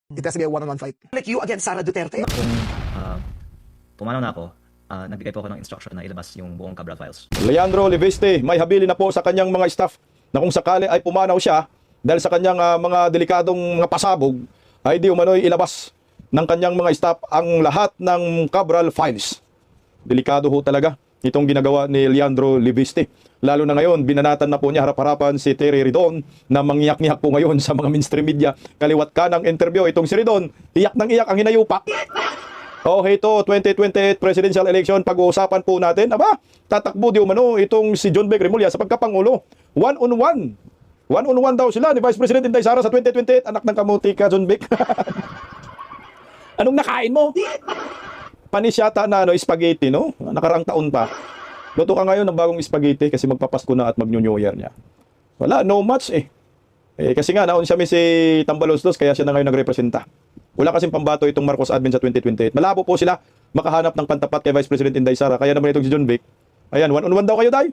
It has to be a one-on-one fight. Like you against Sara Duterte? Kung pumanaw na ako, nagbigay po ako ng instruction na ilabas yung buong Cabral files. Leandro Liviste may habili na po sa kanyang mga staff na kung sakali ay pumanaw siya dahil sa kanyang mga delikadong mga pasabog ay di umano'y ilabas ng kanyang mga staff ang lahat ng Cabral files. Delikado ho talaga itong ginagawa ni Leandro Liviste. Lalo na ngayon, binanatan na po niya harap-harapan si Terry Ridon na mangyak-ngyak po ngayon sa mga mainstream media. Kaliwat ka ng interview, itong si Ridon, iyak ng iyak ang hinayupak. Oh, ito, 2028 presidential election, pag-uusapan po natin. Aba, tatakbo di umano itong si John Vic Remulla sa pagkapangulo. One-on-one. One-on-one daw sila ni Vice President Inday Sara sa 2028. Anak ng kamuti ka, John Vic. Anong nakain mo? Panis yata na spaghetti, no? Nakaraang taon pa. Luto ka ngayon ng bagong spaghetti kasi magpapasko na at mag-New Year niya. Wala, no match eh. Kasi nga, naon siya si Tambaloslos, kaya siya na ngayon nagrepresenta. Wala kasing pambato itong Marcos admin sa 2028. Malabo po sila makahanap ng pantapat kay Vice President Inday Sara. Kaya naman itong si John Vic. Ayan, one-on-one daw kayo, Day.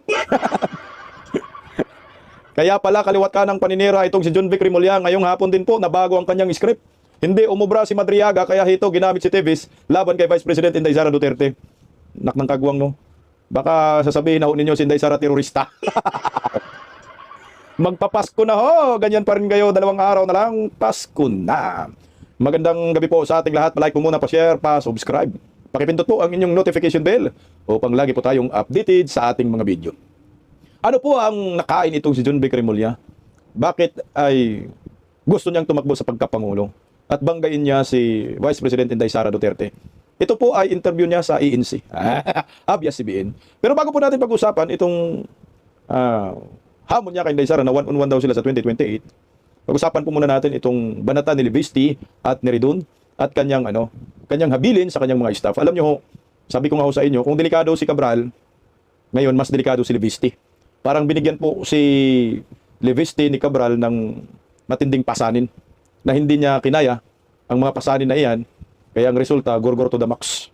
Kaya pala, kaliwat ka ng paninira itong si John Vic Remulla. Ngayong hapon din po, nabago ang kanyang script. Hindi umubra si Madriaga, kaya ito ginamit si Tevis laban kay Vice President Inday Sara Duterte. Nak ng kagwang, no? Baka sasabihin na ninyo si Inday Sara terorista. Magpapasko na ho, ganyan pa rin kayo, 2 araw na lang, Pasko na. Magandang gabi po sa ating lahat. Palike po muna, pa-share, pa-subscribe. Pakipindot po ang inyong notification bell upang lagi po tayong updated sa ating mga video. Ano po ang nakain itong si John Vic Remulla? Bakit ay gusto niyang tumakbo sa pagkapangulo at banggain niya si Vice President Inday Sara Duterte? Ito po ay interview niya sa ENC. ABS-CBN. Pero bago po natin pag-usapan itong hamon niya kay Inday Sara na one-on-one daw sila sa 2028, pag-usapan po muna natin itong banata ni Liviste at ni Ridon at kanyang habilin sa kanyang mga staff. Alam niyo ho, sabi ko nga ho sa inyo, kung delikado si Cabral, ngayon mas delikado si Liviste. Parang binigyan po si Liviste ni Cabral ng matinding pasanin na hindi niya kinaya ang mga pasanin na iyan. Kaya ang resulta, gorgor to the max.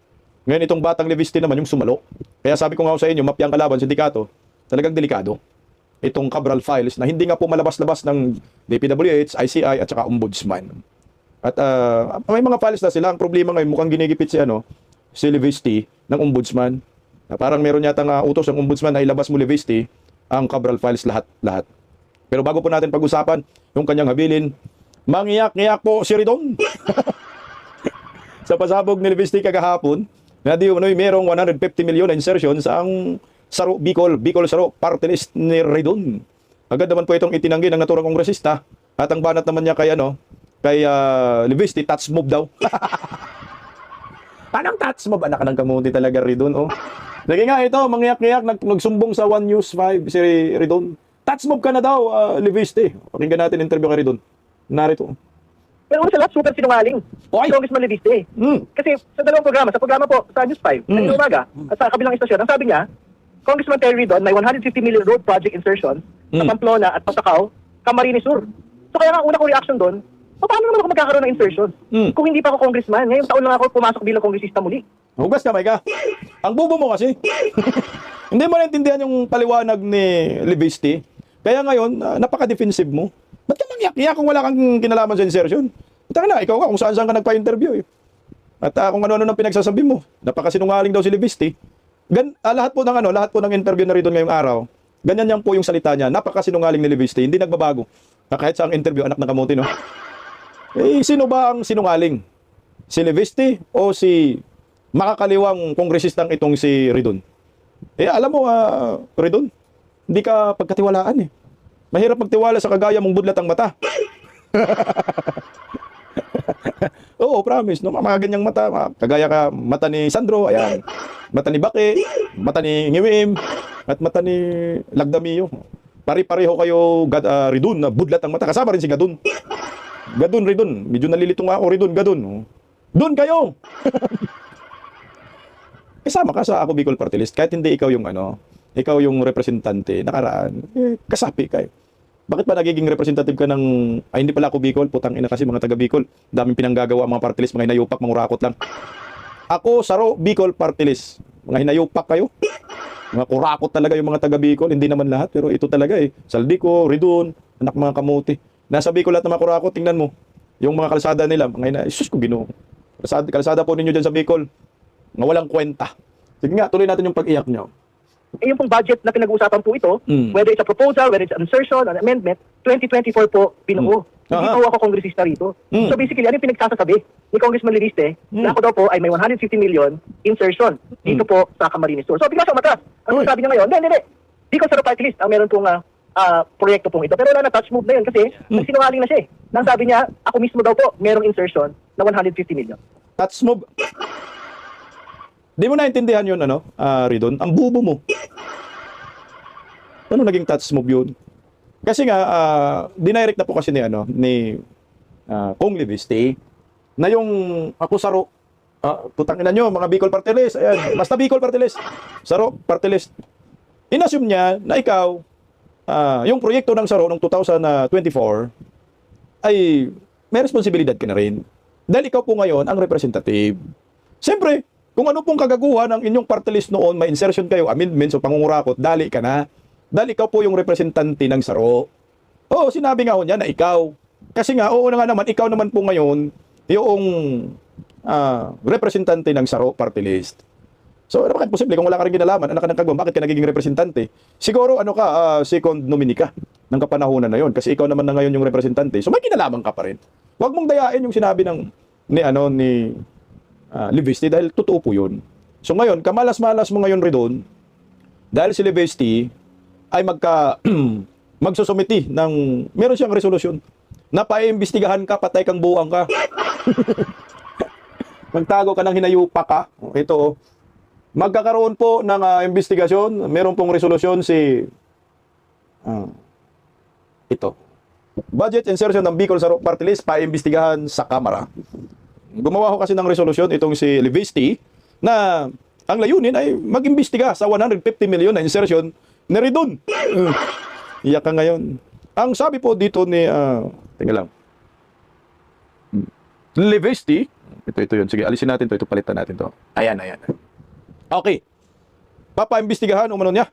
Ngayon itong batang Liviste naman yung sumalo. Kaya sabi ko nga ho sa inyo, mapyang kalaban, sindikato, talagang delikado. Itong Cabral files na hindi nga po malabas-labas ng DPWH, ICI at saka Ombudsman. At may mga files na sila. Ang problema ngayon, mukhang ginigipit si Liviste ng Ombudsman. Parang meron yata utos ng Ombudsman na ilabas mo Liviste ang Cabral files lahat. Pero bago po natin pag-usapan yung kanyang habilin, mangiyak-ngiyak po si Ridon. Sa pasabog ni Liviste kagahapon, na di umano'y merong 150 million na insertions ang Saro Bicol Saro party list ni Ridon. Agad naman po itong itinanggi ng naturang kongresista at ang banat naman niya kay Liviste, touch move daw. Anong touch move? Anak ng kamuti talaga Ridon, oh. Sige nga ito, mangyak-ngyak, nagsumbong sa One News 5 si Ridon. Touch move ka na daw, Liviste. Pakinggan natin interview kay Ridon. Narito. Pero una sa lahat, super sinungaling. Oy! Congressman Liviste. Kasi sa dalawang programa, sa programa po sa News 5, kanina umaga, at sa kabilang istasyon, ang sabi niya, Congressman Terry Ridon, may 150 million road project insertion sa Pamplona at Pasacao, Camarines Sur. So kaya nga, una kong reaction doon, paano naman ako magkakaroon ng insertion? Kung hindi pa ako congressman, ngayong taon lang ako pumasok bilang kongresista muli. Hugas kamay ka. Ang bobo mo kasi. Hindi mo naintindihan yung paliwanag ni Liviste. Kaya ngayon, napaka-defensive mo. Ba't ka mangyak-yak kung wala kang kinalaman sa insertion? Taka na, ikaw ka kung saan-saan ka nagpa-interview eh. At kung ano-ano nang pinagsasabi mo. Napakasinungaling daw si Liviste. Lahat po ng interview na Ridon ngayong araw, ganyan yan po yung salita niya. Napakasinungaling ni Liviste, hindi nagbabago. Kahit sa ang interview, anak ng kamuti, no? Sino ba ang sinungaling? Si Liviste o si makakaliwang kongresistang itong si Ridon? Alam mo, Ridon, hindi ka pagkatiwalaan eh. Mahirap magtiwala sa kagaya mong budlat ang mata. Oo, promise. No? Mga ganyang mata. Kagaya ka, mata ni Sandro, ayan. Mata ni Bake, mata ni Ngiwim, at mata ni Lagdamio. Pari-pareho kayo, Ridon, na budlat ang mata. Kasama rin si Gadun. Gadun, Ridon. Medyo nalilito nga ako, Ridon, Gadun. Doon kayo! Kasama ka sa Ako Bicol Party List. Kahit hindi ikaw yung representante, nakaraan, kasapi kayo. Bakit ba nagiging representative ka ng, hindi pala ako Bicol, putang ina kasi mga taga Bicol, daming pinanggagawa mga party list, mga hinayupak, mangurakot lang. Ako, Saro, Bicol Party List. Mga hinayupak kayo. Mga kurakot talaga yung mga taga Bicol, hindi naman lahat, pero ito talaga eh. Saldico, Ridon, anak mga kamuti. Nasa Bicol lahat ng mga kurakot, tingnan mo. yung mga kalsada nila, mga ina, isus ko ginoo. Kalsada po ninyo dyan sa Bicol, nga walang kwenta. Sige nga, tuloy natin yung pag-iyak nyo. Eh, yung pong budget na pinag-uusapan po ito, Mm. whether it's a proposal, whether it's an insertion, an amendment, 2024 po binuo. Hindi Aha. po ako kongresista rito. Mm. So basically, ano yung pinagsasasabi ni Congressman Liriste, na ako daw po ay may 150 million insertion dito po sa Camarines Sur. So bigla siya umatras. Ang Uy. sabi niya ngayon, hindi. Di ko sa party list ang meron pong proyekto pong ito. Pero wala na touch move na yun kasi nagsinungaling na siya eh. Nang sabi niya, ako mismo daw po merong insertion na 150 million. Touch move. Di mo naintindihan yun, Ridon? Ang bubo mo. Ano naging touch move yun? Kasi nga, dinirect na po kasi ni Kong Liviste, na yung ako saro, putang ina nyo, mga Bicol Party List, ayan, basta Bicol Party List, saro, Party List. Inassume niya na ikaw, yung proyekto ng saro noong 2024, ay may responsibilidad ka na rin. Dahil ikaw po ngayon ang representative. Siyempre, kung ano pong kagaguhan ng inyong party list noon, may insertion kayo, amendments o pangungurakot, dali ka na. Dahil ikaw po yung representante ng saro. Oo, sinabi nga ho niya na ikaw. Kasi nga, oo na nga naman, ikaw naman po ngayon, yung representante ng saro party list. So, ano bakit posible kung wala ka rin ginalaman, anak ka ng kagawang, bakit ka nagiging representante? Siguro, second nominee ka ng kapanahunan na yon kasi ikaw naman na ngayon yung representante. So, may kinalaman ka pa rin. Huwag mong dayain yung sinabi ni Liviste dahil totoo po yun. So, ngayon, kamalas-malas mo ngayon Ridon, dahil si Liviste ay magsusumiti ng, meron siyang resolusyon na paiimbestigahan ka, patay kang buwang ka. Magtago ka ng hinayupa ka. Ito, magkakaroon po ng investigasyon. Meron pong resolusyon ito. Budget insertion ng Bicol Saro Party List paiimbestigahan sa Kamara. Gumawa ko kasi ng resolusyon itong si Liviste na ang layunin ay mag-imbestiga sa 150 million na insertion ni Ridon. Iyak ka ngayon. Ang sabi po dito ni teka lang. Liviste, ito yun. Sige, alisin natin to. Ito palitan natin to. Ayan. Okay. Papaimbestigahan umano niya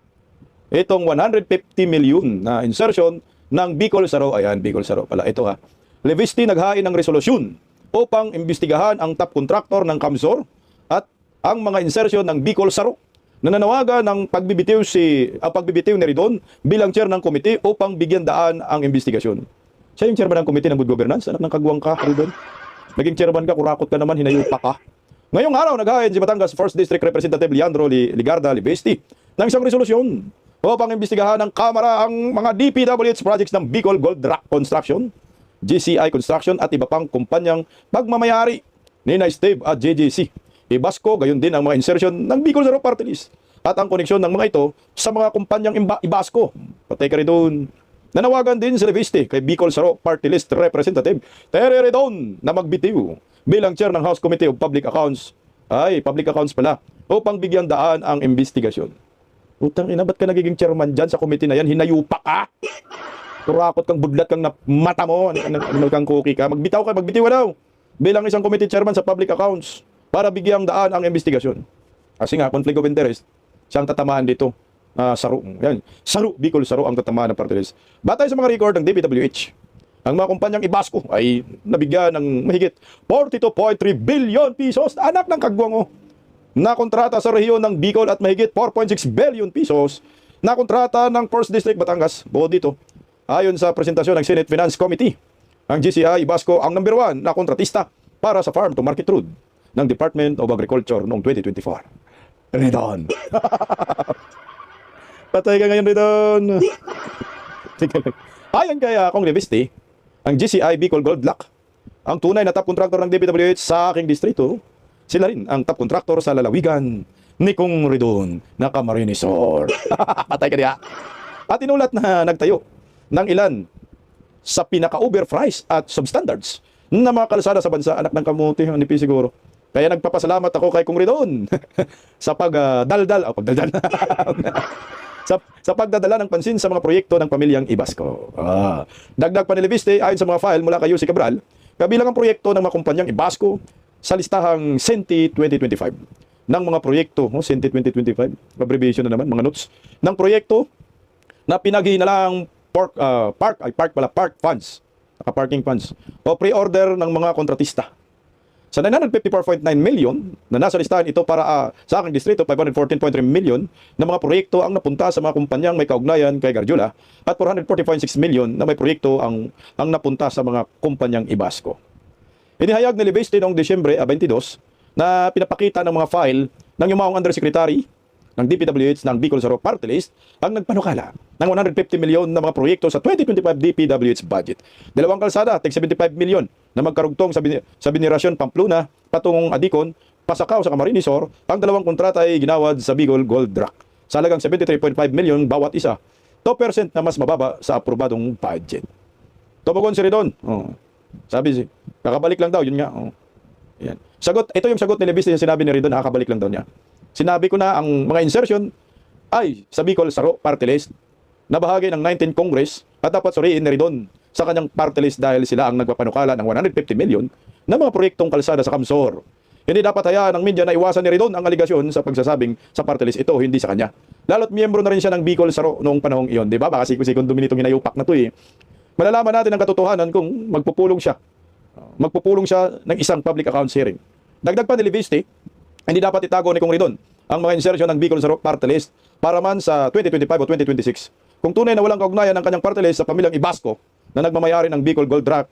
itong 150 million na insertion ng Bicol Saro. Ayan, Bicol Saro pala. Ito ha. Liviste naghain ng resolusyon upang imbestigahan ang top contractor ng Kamsor at ang mga insertion ng Bicol Saro. Nananawagan ng pagbibitiw ni Ridon bilang chair ng komite upang bigyan daan ang investigasyon. Siya yung chairman ng komite ng good governance. Anak ng kagwang ka, Ridon. Naging chairman ka, kurakot ka naman, hinayupa ka. Ngayong araw, naghain si Batangas 1st District Representative Leandro Ligarda Liviste ng isang resolusyon upang imbestigahan ng Kamara ang mga DPWH projects ng Bicol Gold Rock Construction, GCI Construction at iba pang kumpanyang pagmamayari ni Steve at JJC. Ibasco, gayon din ang mga insertion ng Bicol Saro Party List at ang koneksyon ng mga ito sa mga kumpanyang Ibasco. Patay ka rin doon. Nanawagan din si Liviste kay Bicol Saro Party List Representative Terry Redon na magbitiw bilang chair ng House Committee of Public Accounts. Public Accounts pala, upang bigyan daan ang investigasyon. Utang ina, ba't ka nagiging chairman dyan sa committee na yan? Hinayupa ka! Turakot kang budlat kang mata mo, ano kang cookie ka. Magbitiw ka daw bilang isang committee chairman sa Public Accounts para bigyang daan ang investigasyon. Kasi nga, conflict of interest, siyang tatamaan dito. Saro. Yan. Saro, Bicol Saro ang tatamaan ng party list. Batay sa mga record ng DPWH, ang mga kumpanyang Ibasco ay nabigyan ng mahigit 42.3 billion pesos. Anak ng kagwang na kontrata sa rehiyon ng Bicol at mahigit 4.6 billion pesos na kontrata ng 1st District Batangas. Buo dito. Ayon sa presentasyon ng Senate Finance Committee, ang GCI Ibasco ang number 1 na kontratista para sa farm to market route ng Department of Agriculture noong 2024. Redon. Patay ka ngayon, Redon. Ayon kay Kong Liviste, ang GCI Bicol Gold Lock, ang tunay na top contractor ng DPWH sa aking distrito, sila rin ang top contractor sa lalawigan ni Kong Redon na Camarines Sur. Patay ka diya. At inulat na nagtayo ng ilan sa pinaka-overpriced at substandards na mga kalsada sa bansa. Anak ng kamuti, ang nipi siguro. Kaya nagpapasalamat ako kay Kong Redon sa pagdaldal sa pagdadala ng pansin sa mga proyekto ng pamilyang Ibasco. Dagdag pa ni Liviste, ayon sa mga file mula kay Yussi Cabral, kabilang ang proyekto ng mga kumpanyang Ibasco sa listahang Senti 2025 ng mga proyekto, Senti 2025, abbreviation na naman, mga notes, ng proyekto na pinaghihinalang park funds naka-parking funds, o pre-order ng mga kontratista. Sa 954.9 million na nasa listahan ito para sa aking distrito, 514.3 million na mga proyekto ang napunta sa mga kumpanyang may kaugnayan kay Garjula at 440.6 million na may proyekto ang napunta sa mga kumpanyang Ibasco. Inihayag ni Libeste noong Desyembre 22 na pinapakita ng mga file ng yumaong undersecretary ng DPWH ng Bicol Saro Party List ang nagpanukala ng 150 milyon na mga proyekto sa 2025 DPWH budget. Dalawang kalsada, tig 75 milyon na magkarugtong sa Binirasyon Pamplona patungong Adicon, Pasakaw sa Camarines Sur. Ang dalawang kontrata ay ginawad sa Bicol Gold Rock sa halagang 73.5 milyon bawat isa. 2% na mas mababa sa aprobadong budget. Tumugon si Redon. Sabi, kakabalik lang daw, yun nga. Yan. Sagot, ito yung sagot ni Libiste yung sinabi ni Redon, kakabalik lang daw niya. Sinabi ko na ang mga insertion ay sa Bicol Saro Party List na bahagi ng 19th Congress at dapat suriin ni Redon sa kanyang party list dahil sila ang nagpapanukala ng 150 million na mga proyektong kalsada sa Kamsor. Hindi dapat hayaan ng media na iwasan ni Redon ang aligasyon sa pagsasabing sa party list ito, hindi sa kanya. Lalo't miyembro na rin siya ng Bicol Saro noong panahong iyon. Diba? Baka sikundo minitong hinayupak na to eh. Malalaman natin ang katotohanan kung magpupulong siya. Magpupulong siya ng isang public accounts hearing. Dagdag pa ni Libiste, hindi dapat itago ni Kong Redon ang mga insertion ng Bicol Saro Party List para man sa 2025 o 2026. Kung tunay na walang kaugnayan ng kanyang party list sa pamilyang Ibasco na nagmamayari ng Bicol Gold Rock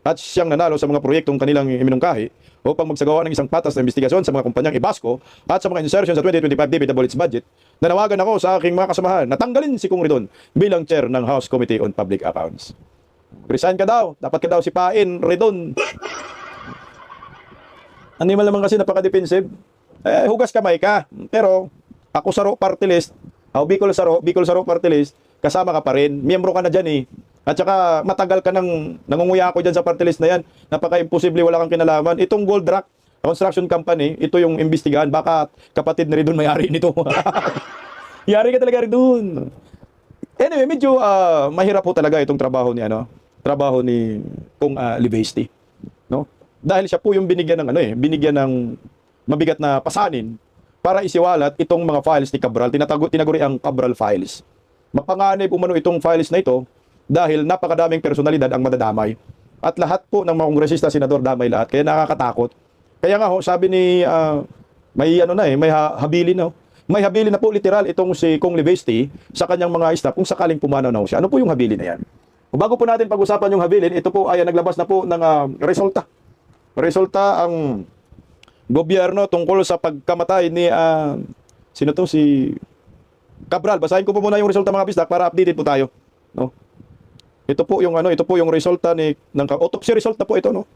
at siyang nanalo sa mga proyektong kanilang iminungkahi upang magsagawa ng isang patas na investigasyon sa mga kumpanyang Ibasco at sa mga insertion sa 2025 DPWH budget, nanawagan ako sa aking mga kasamahan na tanggalin si Kong Redon bilang chair ng House Committee on Public Accounts. Resign ka daw. Dapat ka daw sipain, Redon. Animal naman kasi napaka-defensive. Hugas kamay ka. Pero ako Saro Party List, Bicol Saro Party List, kasama ka pa rin. Miyembro ka na dyan eh. At saka matagal ka nang nangunguya ako dyan sa party list na yan. Napaka-imposible, wala kang kinalaman. Itong Gold Rock Construction Company, ito yung imbestigahan. Baka kapatid na rin doon may-ari nito. Yari ka talaga rin doon. Anyway, medyo mahirap po talaga itong trabaho ni Kong Libeste, no? Dahil siya po yung binigyan ng mabigat na pasanin para isiwalat itong mga files ni Cabral. Tinaguri ang Cabral files. Mapanganib umano itong files na ito dahil napakadaming personalidad ang madadamay. At lahat po ng mga kongresista, senador, damay lahat. Kaya nakakatakot. Kaya nga sabi ni may habilin na. May habilin na po literal itong si Kong Libeste sa kanyang mga staff kung sakaling pumanaw na siya. Ano po yung habilin na yan? Bago po natin pag-usapan yung habilin, ito po ay naglabas na po ng resulta. Resulta ang gobyerno tungkol sa pagkamatay ni si Cabral. Basahin ko po muna yung resulta mga bisdak para updated po tayo, no? Ito po yung resulta ng autopsy result na po ito, no?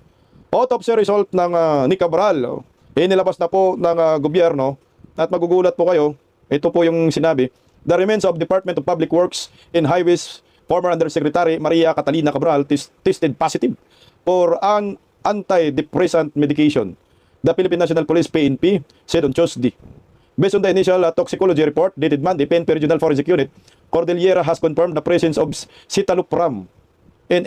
Autopsy result ng ni Cabral. Inilabas na po ng gobyerno at magugulat po kayo. Ito po yung sinabi. The remains of Department of Public Works and Highways former Undersecretary Maria Catalina Cabral tested positive for an antidepressant medication. The Philippine National Police PNP said on Tuesday. Based on the initial toxicology report dated Monday, PNP Regional Forensic Unit, Cordillera has confirmed the presence of citalopram in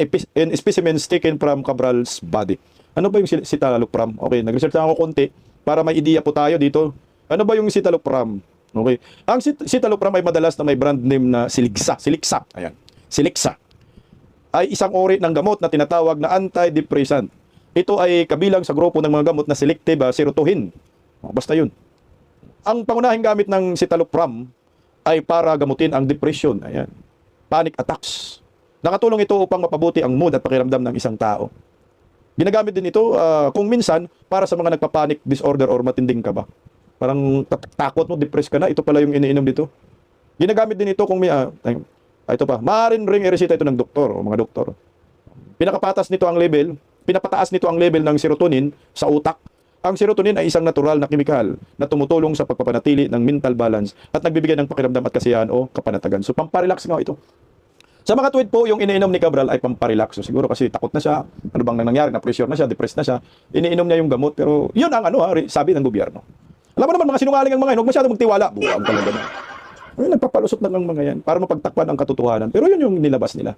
specimens taken from Cabral's body. Ano ba yung citalopram? Okay, nag-research na ako konti para may ideya po tayo dito. Ano ba yung citalopram? Okay. Ang citalopram ay madalas na may brand name na Silixa. Ayan. Silixa ay isang uri ng gamot na tinatawag na antidepressant. Ito ay kabilang sa grupo ng mga gamot na selective serotonin. Basta yun. Ang pangunahing gamit ng citalopram ay para gamutin ang depression. Ayan. Panic attacks. Nakatulong ito upang mapabuti ang mood at pakiramdam ng isang tao. Ginagamit din ito kung minsan para sa mga nagpa-panic disorder or matinding kaba. Parang takot mo, depressed ka na. Ito pala yung iniinom dito. Ginagamit din ito kung may ito pa. Maaaring ring iresita ito ng doktor o mga doktor. Pinapataas nito ang level ng serotonin sa utak. Ang serotonin ay isang natural na kemikal na tumutulong sa pagpapanatili ng mental balance at nagbibigay ng pakiramdam at kasiyahan o kapanatagan. So, pamparelax nga ito. Sa mga tweet po, yung iniinom ni Cabral ay pamparelax. So, siguro kasi takot na siya. Ano bang nangyari? Na-pressure na siya, depressed na siya. Iniinom niya yung gamot. Pero yun ang sabi ng gobyerno. Alam mo naman, mga sinungaling ang mga yan. Huwag masyadong magtiwala. Buwag talaga na. Nagpapalusot lang ng mga yan para mapagtakpan ang katotohanan. Pero yun yung nilabas nila.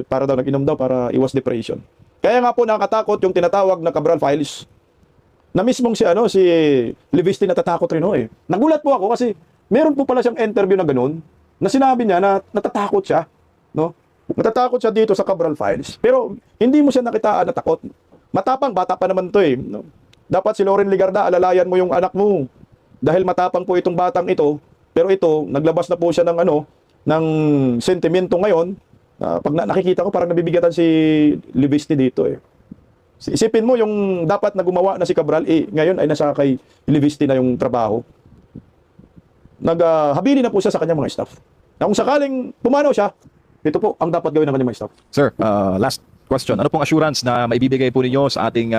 Para daw nag-inom daw para iwas depression. Kaya nga po nakakatakot yung tinatawag na Cabral files. Na mismong si Libeste natatakot rin Nagulat po ako kasi meron po pala siyang interview na ganun na sinabi niya na natatakot siya, no? Natatakot siya dito sa Cabral Files, pero hindi mo siya nakitaan na takot. Matapang, bata pa naman to eh. No? Dapat si Loren Legarda, alalayan mo yung anak mo. Dahil matapang po itong batang ito, pero ito, naglabas na po siya ng ng sentimento ngayon. Pag nakikita ko, parang nabibigatan si Livisti dito eh. Isipin mo yung dapat na gumawa na si Cabral, ngayon ay nasa kay Livisti na yung trabaho. Habili na po siya sa kanyang mga staff. Na kung sakaling pumanaw siya, ito po ang dapat gawin ng kanyang mga staff. Sir, last question. Ano pong assurance na maibibigay po ninyo sa ating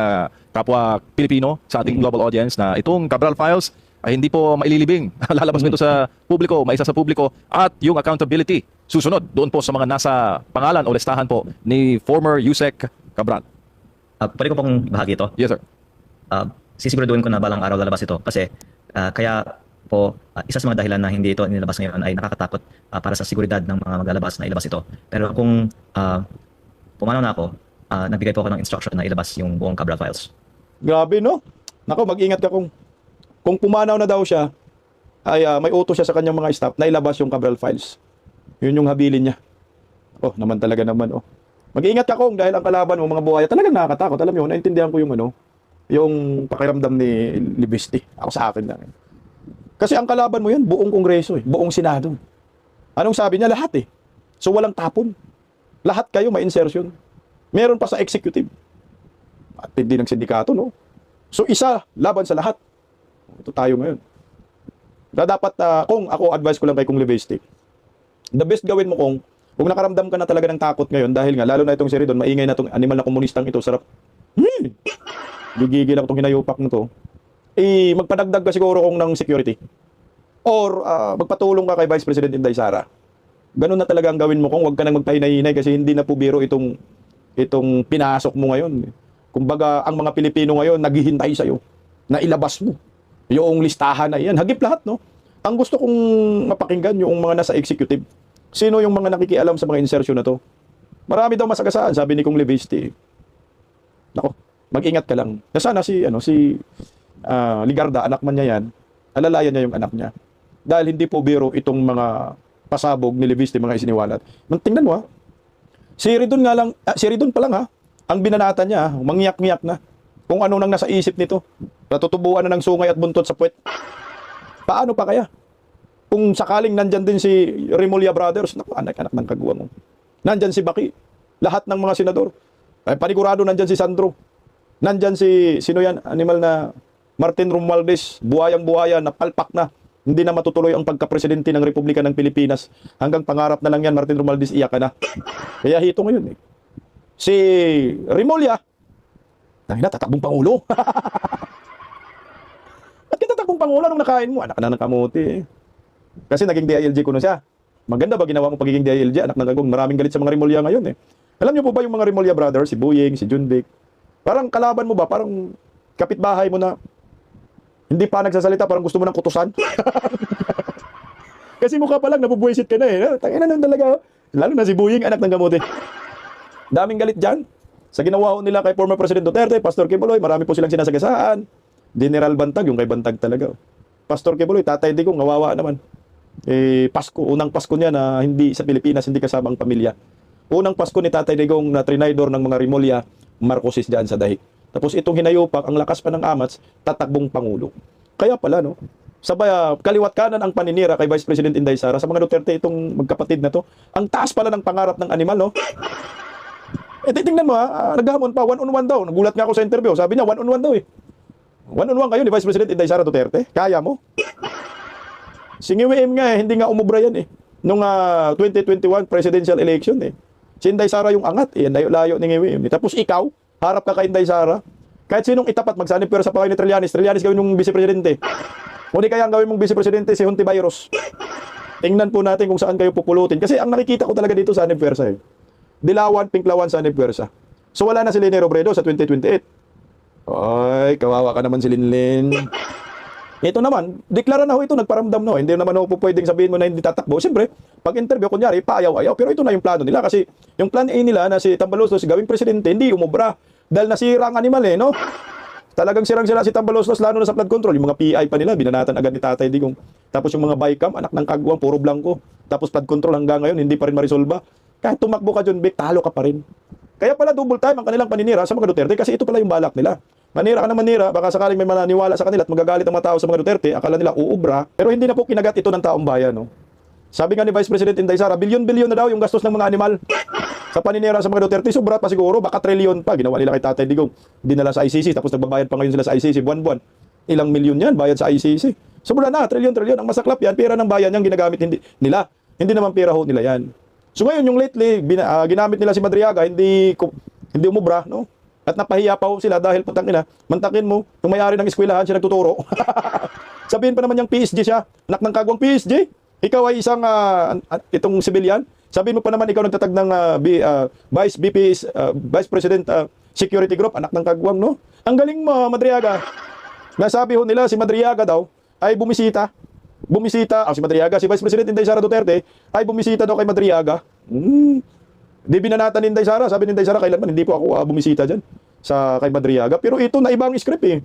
kapwa Pilipino, sa ating global audience na itong Cabral Files ay hindi po maililibing, lalabas nito sa publiko, maisa sa publiko, at yung accountability susunod doon po sa mga nasa pangalan o listahan po ni former Yusek Cabral? Pwede ko pong bahagi ito. Yes, sir. Sisiguraduhin ko na balang araw lalabas ito kasi kaya po isa sa mga dahilan na hindi ito inilabas ngayon ay nakakatakot para sa seguridad ng mga maglalabas na ilabas ito. Pero kung pumanaw na ako, nagbigay po ako ng instruction na ilabas yung buong Cabral Files. Grabe, no? Nako, mag-ingat ka kung pumanaw na daw siya, ay may utos siya sa kanyang mga staff na ilabas yung Cabral Files. Yun yung habilin niya. Naman talaga naman, Mag-iingat ka dahil ang kalaban mo, mga buhaya, talagang nakakatakot. Alam mo, naintindihan ko yung pakiramdam ni Livisti. Ako sa akin lang. Kasi ang kalaban mo yan, buong kongreso, buong senado. Anong sabi niya? Lahat eh. So walang tapon. Lahat kayo may insertion. Meron pa sa executive. At hindi ng sindikato, no? So isa, laban sa lahat. Ito tayo ngayon. Dapat, kung ako, advice ko lang kay Kung Livisti, the best gawin mo kung nakaramdam ka na talaga ng takot ngayon, dahil nga, lalo na itong si Ridon, maingay na itong animal na komunistang ito, sarap. Gigigil ako itong hinayupak na to. Magpadagdag ka siguro ng security. Or magpatulong ka kay Vice President Inday Sara. Ganun na talaga ang gawin mo huwag ka nang magpahinay-hinay kasi hindi na po biro itong pinasok mo ngayon. Kumbaga, ang mga Pilipino ngayon naghihintay sa'yo na ilabas mo yung listahan na yan. Hagip lahat, no? Ang gusto kong mapakinggan yung mga nasa executive. Sino yung mga nakikialam sa mga insertion na to? Marami daw masagasaan, sabi ni Kung Livisti. Nako, mag-ingat ka lang. Sana si Legarda, anak man niya yan, alalayan niya yung anak niya. Dahil hindi po biro itong mga pasabog ni Livisti, mga isiniwalat. Tingnan mo si Ridon pa lang ang binanatan niya, mangyak-ngyak na. Kung ano nang nasa isip nito. Natutubuan na ng sungay at buntot sa puwet. Paano pa kaya? Kung sakaling nandyan din si Remulla Brothers, naku, anak-anak ng kaguwang mo. Nandyan si Baki, lahat ng mga senador. Panigurado nandyan si Sandro. Nandyan sino yan? Animal na Martin Romualdez, buhayang-buhaya, napalpak na. Hindi na matutuloy ang pagka-presidente ng Republika ng Pilipinas. Hanggang pangarap na lang yan, Martin Romualdez, iyak ka na. Kaya hito ngayon eh. Si Remulla, tatakbong Pangulo. At tatakbong Pangulo nung nakain mo, anak na ng kamuti eh. Kasi naging DILG ko na siya. Maganda ba ginawa mo pagiging DILG? Anak ng gagong, maraming galit sa mga Remulla ngayon eh. Alam niyo po ba yung mga Remulla brothers, si Buying, si Junvic, parang kalaban mo ba? Parang kapitbahay mo na hindi pa nagsasalita, parang gusto mo ng kutusan. Kasi mukha pa lang, nabubuwisit ka na eh. Tangina nun talaga. Lalo na si Buying, anak ng gamote. Daming galit dyan. Sa ginawa nila kay former President Duterte, Pastor Quiboloy, marami po silang sinasagasaan. General Bantag, yung kay Bantag talaga. Pastor Quiboloy, Tatay Digong, ngawawa naman. Pasko, unang Pasko niya na hindi sa Pilipinas, hindi kasama ang pamilya. Unang Pasko ni Tatay Digong na trinaydor ng mga Remulla, Marcoses dyan sa dahi. Tapos itong hinayupak, ang lakas pa ng amats, tatakbong Pangulo. Kaya pala, no? Sabay, kaliwat kanan ang paninira kay Vice President Inday Sara sa mga Duterte, itong magkapatid na to. Ang taas pala ng pangarap ng animal, no? Tingnan mo, naghamon pa, one-on-one daw. Nagulat nga ako sa interview. Sabi niya, one-on-one daw eh. One-on-one kayo ni Vice President Inday Sara Duterte? Kaya mo? Singiwiim nga hindi nga umubra yan eh. Nung 2021 presidential election eh. Si Inday Sara yung angat eh. Layo-layo ni Ngiwiim. Tapos ikaw, harap ka kay Inday Sara. Kahit sinong itapat, magsanib pero sa pa kayo ni Trillanes. Trillanes gawin mong vice-presidente. O di kaya ang gawin mong vice-presidente si Hontiveros. Tingnan po natin kung saan kayo pupulutin. Kasi ang nakikita ko talaga dito sa Sanib Versa eh. Dilawan, Pinklawan, Sanib Versa. So wala na si Lene Robredo sa 2028. Ay, kawawa ka naman si Linlin. Ito naman, deklara na ho ito, nagparamdam no. Hindi naman ho po pwedeng sabihin mo na hindi tatakbo. Siyempre, pag interview, kunyari, paayaw-ayaw. Pero ito na yung plano nila kasi yung plan A nila na si Tambaloslos gawing presidente, hindi umubra. Dahil nasira ang animal eh, no? Talagang sirang-sira si Tambaloslos, lalo na sa flood control. Yung mga PI pa nila, binanatan agad ni Tatay Digong. Tapos yung mga bycam, anak ng kagwang, puro blanco. Tapos flood control hanggang ngayon, hindi pa rin marisolba. Kahit tumakbo ka, John Vic, talo ka pa rin. Kaya pala double time ang kanilang paninira sa mga Duterte kasi ito pala yung balak nila. Manira ka na manira, baka sakaling may mananiwala sa kanila at magagalit ang mga tao sa mga Duterte, akala nila uubra, pero hindi na po kinagat ito ng taong bayan. No? Sabi nga ni Vice President Inday Sara, bilyon-bilyon na daw yung gastos ng mga animal sa paninira sa mga Duterte. Sobra pa siguro, baka trilyon pa. Ginawa nila kay Tatay Digong. Dinala sa ICC, tapos nagbabayad pa ngayon sila sa ICC buwan-buwan. Ilang milyon yan, bayad sa ICC. Sobra na, trilyon-trilyon. Ang masaklap yan, pera ng bayan yan, ginagamit nila. Hindi naman pera ho nila yan. So ngayon, yung lately, ginamit nila si Madriaga, hindi umubra, no? At napahiya pa ho sila dahil mantakin mo, yung may-ari ng eskwelahan, siya nagtuturo. Sabihin pa naman niyang PSG siya, anak ng kagwang PSG. Ikaw ay isang itong civilian. Sabihin mo pa naman ikaw nagtatag ng Vice President Security Group, anak ng kagwang, no? Ang galing mo, Madriaga. Nasabi ho nila si Madriaga daw ay bumisita, si Madriaga, si Vice President Inday Sara Duterte ay bumisita daw kay Madriaga. Di binanatan ni Inday Sara, sabi ni Inday Sara, kailanman hindi po ako bumisita dyan kay Madriaga. Pero ito na ibang script eh.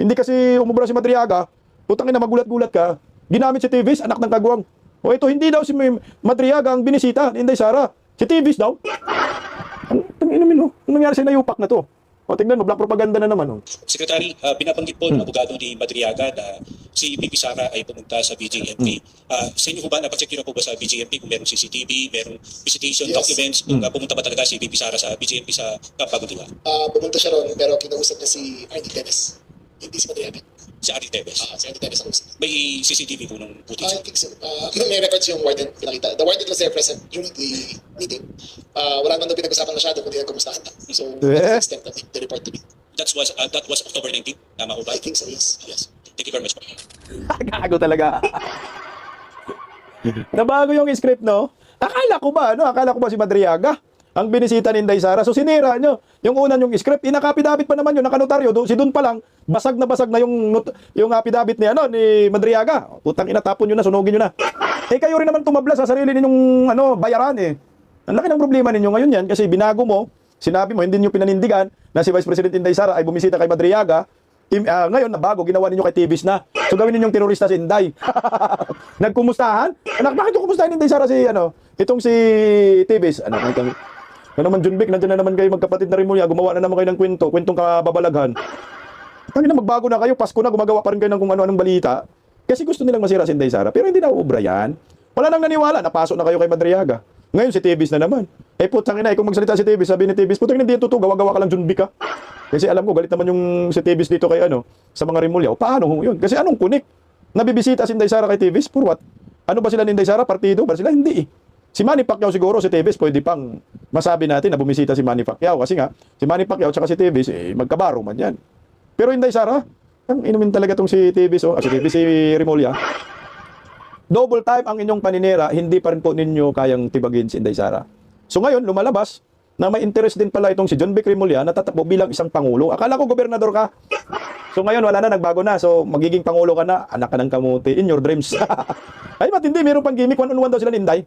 Hindi kasi umubra si Madriaga, putang ina, magulat-gulat ka, ginamit si Tivis, anak ng kagwang. O ito, hindi daw si Madriaga ang binisita ni Inday Sara, si Tivis daw. Ang inamin, anong nangyari sa nayupak na to? O tingnan mo, black propaganda na naman. Secretary, binabanggit po ng abogado ni Madriaga na si VP Sara ay pumunta sa BJMP. Sa inyo po ba, napacheck nyo na po ba sa BJMP kung merong CCTV, merong visitation documents, kung pumunta ba talaga si VP Sara sa BJMP sa Camp Bagong Diwa? Pumunta siya ron, pero kinausap niya si Arnie Teves. Hindi si Madriaga. Si Arnie Teves? Si Arnie Teves ang usap. May CCTV po ng footage? I think so. May records yung warden pinakita. The warden was there present during the meeting. Wala naman daw pinag-usapan masyado kundi nagkumustahan lang. So, that's the extent of the report to me. That was October 19? Tama po ba? I think so, yes. Yes. Thank you very much po. Gago talaga. Nabago yung script, no? Akala ko ba si Madriaga ang binisita ni Inday Sara? So sinira nyo. Yung una yung script, inakapidabit pa naman yun, nakanotaryo. Si dun pa lang, basag na yung apidabit ni Madriaga. Putang ina, tapon nyo na, sunugin nyo na. Eh kayo rin naman tumabla sa sarili ninyong bayaran eh. Ang laki ng problema ninyo ngayon yan kasi binago mo, sinabi mo, hindi nyo pinanindigan na si Vice President Inday Sara ay bumisita kay Madriaga. Ngayon, nabago, ginawa ninyo kay Tivis na. So gawin ninyong terorista si Inday. Nagkumustahan? Anak, bakit yung kumustahan ni Inday Sara itong si Tivis? Ano naman, Junbik, nandiyan na naman kayo magkapatid na Rimulya, gumawa na naman kayo ng kwentong kababalaghan. Tangin na, magbago na kayo, Pasko na, gumagawa pa rin kayo ng kung ano-anong balita. Kasi gusto nilang masira si Inday Sara, pero hindi na uubra yan. Wala nang naniwala, napasok na kayo kay Madriaga. Ngayon si Tivis na naman. Eh putang ina, kung magsalita si Tivis, sabi ni Tivis, putang ina, hindi yan totoo, gawa-gawa ka lang, Junbik ka. Kasi alam ko, galit naman yung si Tivis dito kay sa mga Rimulya. O paano yun? Kasi anong kunik? Nabibisita si Inday Sara kay Tivis, for what? Ano ba sila ni Inday Sara? Partido ba sila? Hindi eh. Si Manny Pacquiao siguro, si Tivis, pwede pang masabi natin na bumisita si Manny Pacquiao. Kasi nga, si Manny Pacquiao at si Tivis, magkabaro man yan. Pero Inday Sara, ang inumin talaga tong si Tivis, si Tivis, si Rimulya. Double time ang inyong paninira, hindi pa rin po ninyo kayang tibagin si Inday Sara. So ngayon, lumalabas na may interest din pala itong si John Vic Rimulya na tatakbo bilang isang pangulo. Akala ko gobernador ka. So ngayon, wala na, nagbago na. So magiging pangulo ka na, anak ka ng kamuti, in your dreams. Ay, matindi, meron pang gimmick, 1-on-1 daw sila ni Inday.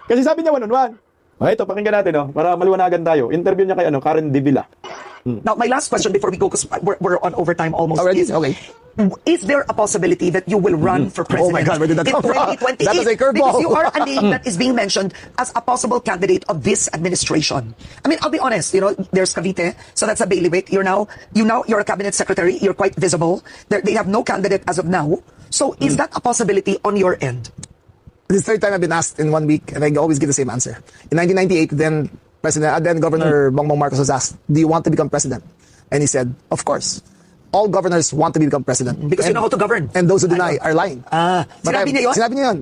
Kasi sabi niya 1-on-1. Ito, pakinggan natin, para maliwanagan tayo. Interview niya kay Karen De Villa. Now, my last question before we go, because we're on overtime almost. Already? Is, Okay. Is there a possibility that you will run for president Oh my God, where did that in come from? 2020? That is a curveball. Because you are a name that is being mentioned as a possible candidate of this administration. I mean, I'll be honest, there's Cavite, so that's a bailiwick. You're a cabinet secretary. You're quite visible. They have no candidate as of now. So is that a possibility on your end? This is the third time I've been asked in 1 week, and I always give the same answer. In 1998, then Governor Bongbong Marcos was asked, "Do you want to become president?" And he said, "Of course. All governors want to become president Because you know how to govern. And those who deny are lying." Sinabi niya yun? Sinabi niya yun.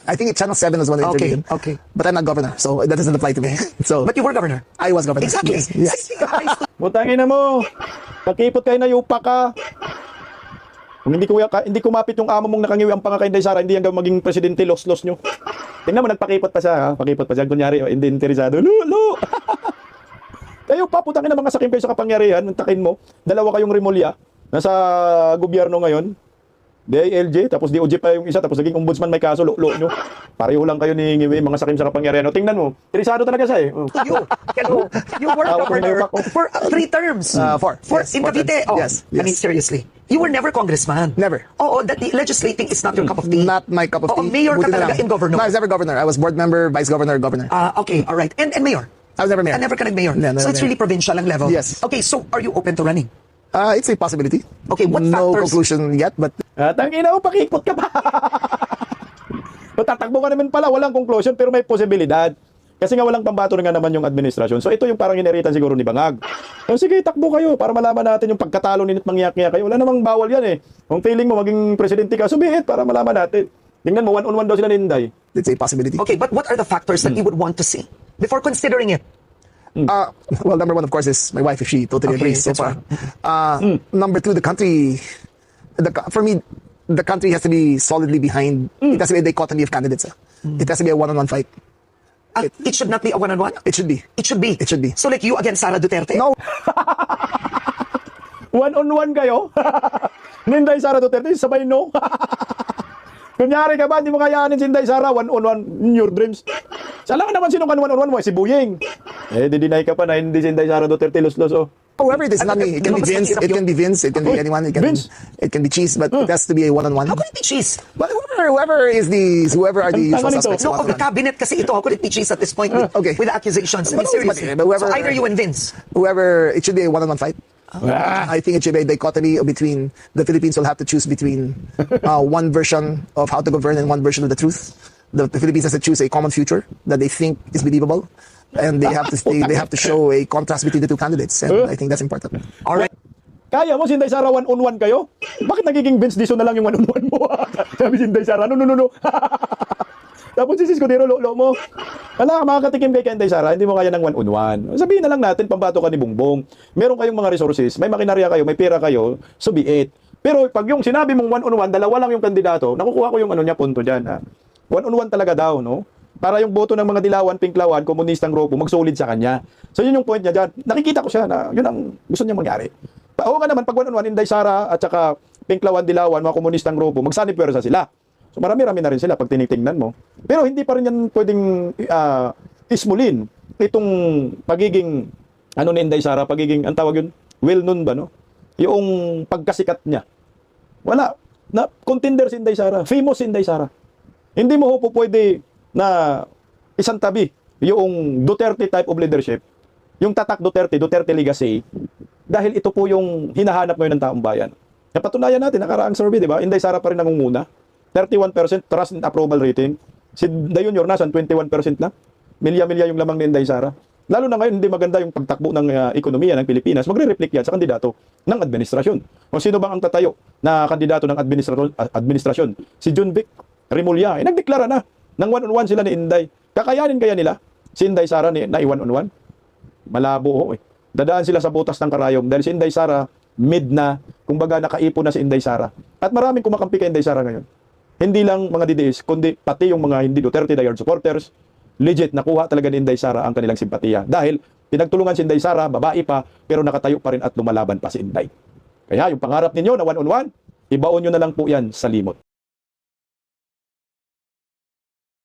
I think Channel 7 was one of the Okay, interview. okay. But I'm not governor, so that doesn't apply to me. So But you were governor. I was governor. Exactly. Yes. Butangin na mo. Pagkipot kayo na yupa ka. Kung hindi kumapit yung amo mong nakangiwi ang panga kay Inday Sara, hindi hanggang maging presidente, los nyo. Tingnan mo, nagpakipot pa siya, ha? Pakipot pa siya. Kunyari, hindi interesado. Lulo! Kayo pa, putangin na mga sakim kayo sa kapangyarihan, takin mo. Dalawa kayong Rimulya, nasa gobyerno ngayon. DILG, tapos DOJ pa yung isa, tapos naging ombudsman may kaso, lo nyo. Pareho lang kayo ni Ngiwi, mga sakim sa kapangyarihan. O, tingnan mo, interesado talaga siya eh. Oh. You were Tawag ko na governor yung ako. for 3 terms. Four. For Yes, in 4 Cavite. terms. Oh, Yes, I mean, yes. seriously. You were never congressman. Never. Oo, that the legislating is not your cup of tea. Not my cup of Oo, tea. mayor ka Buti na talaga lang. in governor. No, I was never governor. I was board member, vice governor, governor. Okay, all right. And mayor? I was never mayor. Never ka nag-mayor. No, So it's really provincial ang level. Yes. Okay, so are you open to running? It's a possibility. Okay, what No factors- conclusion yet, but At ang ina mo, pakikot ka pa. Matatakbo ka naman pala, walang conclusion, pero may posibilidad. Kasi nga walang pambato nga naman yung administrasyon. So ito yung parang ineritan siguro ni Bangag. So, sige, takbo kayo para malaman natin yung pagkatalo ninit mangyak-ngyak kayo. Wala namang bawal yan eh. Kung feeling mo maging presidente ka, subihit para malaman natin. Tingnan mo, one-on-one daw sila ni Inday. it's a possibility. Okay, but what are the factors that you would want to see before considering it? Well, number one, of course, is my wife, if she totally Okay, agrees so that's far. Number two, the country, for me, the country has to be solidly behind. It has to be a dichotomy of candidates. It has to be a one-on-one fight. It should not be a one-on-one? It should be. It should be. It should be. So like you against Sara Duterte? No. One-on-one kayo? Ninday Sara Duterte, sabay no? Kunyari ka ba, hindi mo kayanin si Inday Sara, one-on-one in your dreams. Sala ka naman sino kan one-on-one mo, si Buying. Di-deny ka pa na hindi si Inday Sara Duterte, los-los, oh. Whoever it is, not me. It can be Vince. It can be Vince. It can be anyone. Vince. It can be Cheese, but it has to be a one-on-one. How could it be cheese? But whoever are the usual tama nito. suspects. No, of the cabinet kasi ito. How could it be cheese at this point with, Okay. with the accusations? I mean, But seriously. whoever- So either you and Vince. Whoever, it should be a one-on-one fight. I think it should be a dichotomy between the Philippines will have to choose between one version of how to govern and one version of the truth. The Philippines has to choose a common future that they think is believable, and they have to show a contrast between the two candidates, and I think that's important. All right. Kaya mo si Inday Sara one-on-one kayo? Bakit nagiging Vince Dizon na lang yung one-on-one mo? Sabi si Inday Sara, no. Tapos si Cisco Dero, lo mo. Wala, makakatikim kay Inday Sara, hindi mo kaya ng one-on-one. Sabihin na lang natin, pambato ka ni Bongbong. Meron kayong mga resources, may makinarya kayo, may pera kayo, so be it. Pero pag yung sinabi mong one-on-one, dalawa lang yung kandidato, nakukuha ko yung ano niya, punto dyan. Ha? One-on-one talaga daw, no? Para yung boto ng mga dilawan, pinklawan, komunistang grupo, magsolid sa kanya. So yun yung point niya dyan. Nakikita ko siya na yun ang gusto niya mangyari. Oo nga naman, pag one-on-one, Inday Sara at saka pinklawan, dilawan, mga komunistang grupo, magsanipwersa sila. So marami-rami na rin sila pag tinitingnan mo. Pero hindi pa rin yan pwedeng ismulin itong pagiging, ano ni Inday Sara, pagiging, ang tawag yun, well-known ba, no? Yung pagkasikat niya. Wala. Na, contender si Inday Sara. Famous si Inday Sara. Hindi mo po pwede na isang tabi yung Duterte type of leadership, yung tatak Duterte legacy, dahil ito po yung hinahanap ngayon ng taong bayan. Napatunayan natin, nakaraang survey, di ba? Inday Sara pa rin nangunguna. 31% trust and approval rating. Si Dayon Yornasan, 21% na. Milya-milya yung lamang ni Inday Sara. Lalo na ngayon, hindi maganda yung pagtakbo ng ekonomiya ng Pilipinas. Magre-reflect yan sa kandidato ng administrasyon. O sino bang ang tatayo na kandidato ng administrasyon? Si John Vic Rimulya. Nagdeklara na ng one-on-one sila ni Inday. Kakayanin kaya nila si Inday Sara na i-one-on-one? Malabo ho eh. Dadaan sila sa butas ng karayom dahil si Inday Sara mid na, kumbaga nakaipon na si Inday Sara. At maraming kumakampi kay Inday Sara ngayon. Hindi lang mga DDS, kundi pati yung mga hindi Duterte diehard supporters, legit nakuha talaga ni Inday Sara ang kanilang simpatiya. Dahil pinagtulungan si Inday Sara, babae pa, pero nakatayo pa rin at lumalaban pa si Inday. Kaya yung pangarap ninyo na one-on-one, ibaon nyo na lang po yan sa limot.